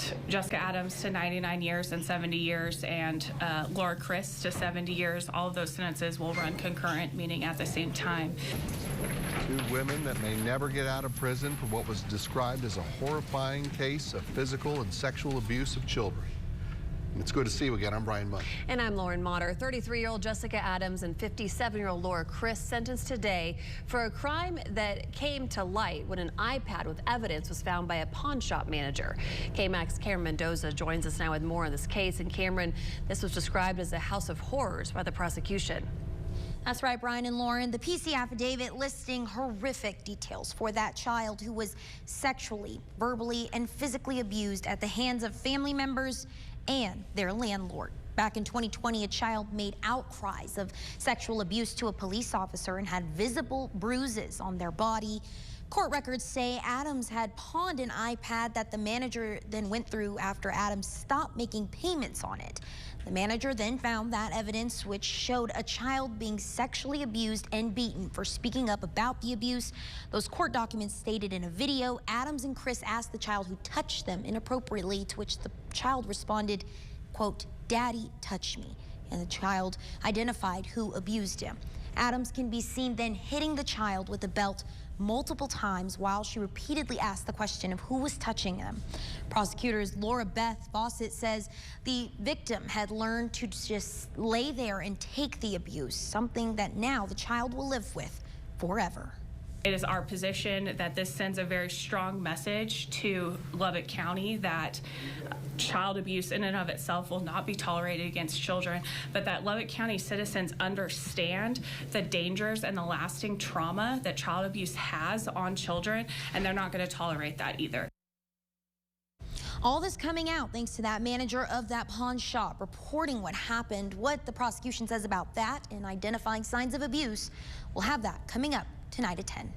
sentenced Jessica Adams to 99 years and 70 years, and Laura Chris to 70 years. All of those sentences will run concurrent, meaning at the same time. Two women that may never get out of prison for what was described as a horrifying case of physical and sexual abuse of children. It's good to see you again. I'm Brian Munn. And I'm Lauren Motter. 33-year-old Jessica Adams and 57-year-old Laura Chris sentenced today for a crime that came to light when an iPad with evidence was found by a pawn shop manager. KMAC's Cameron Mendoza joins us now with more on this case. And Cameron, this was described as a house of horrors by the prosecution. That's right, Brian and Lauren. The PC affidavit listing horrific details for that child who was sexually, verbally, and physically abused at the hands of family members and their landlord. Back in 2020, a child made outcries of sexual abuse to a police officer and had visible bruises on their body. Court records say Adams had pawned an iPad that the manager then went through after Adams stopped making payments on it. The manager then found that evidence which showed a child being sexually abused and beaten for speaking up about the abuse. Those court documents stated in a video, Adams and Chris asked the child who touched them inappropriately, to which the child responded, quote, "Daddy touched me," and the child identified who abused him. Adams can be seen then hitting the child with a belt multiple times while she repeatedly asked the question of who was touching them. Prosecutors Laura Beth Fawcett says the victim had learned to just lay there and take the abuse, something that now the child will live with forever. It is our position that this sends a very strong message to Lubbock County that child abuse in and of itself will not be tolerated against children, but that Lubbock County citizens understand the dangers and the lasting trauma that child abuse has on children, and they're not going to tolerate that either. All this coming out thanks to that manager of that pawn shop reporting what happened, what the prosecution says about that, and identifying signs of abuse. We'll have that coming up tonight at 10.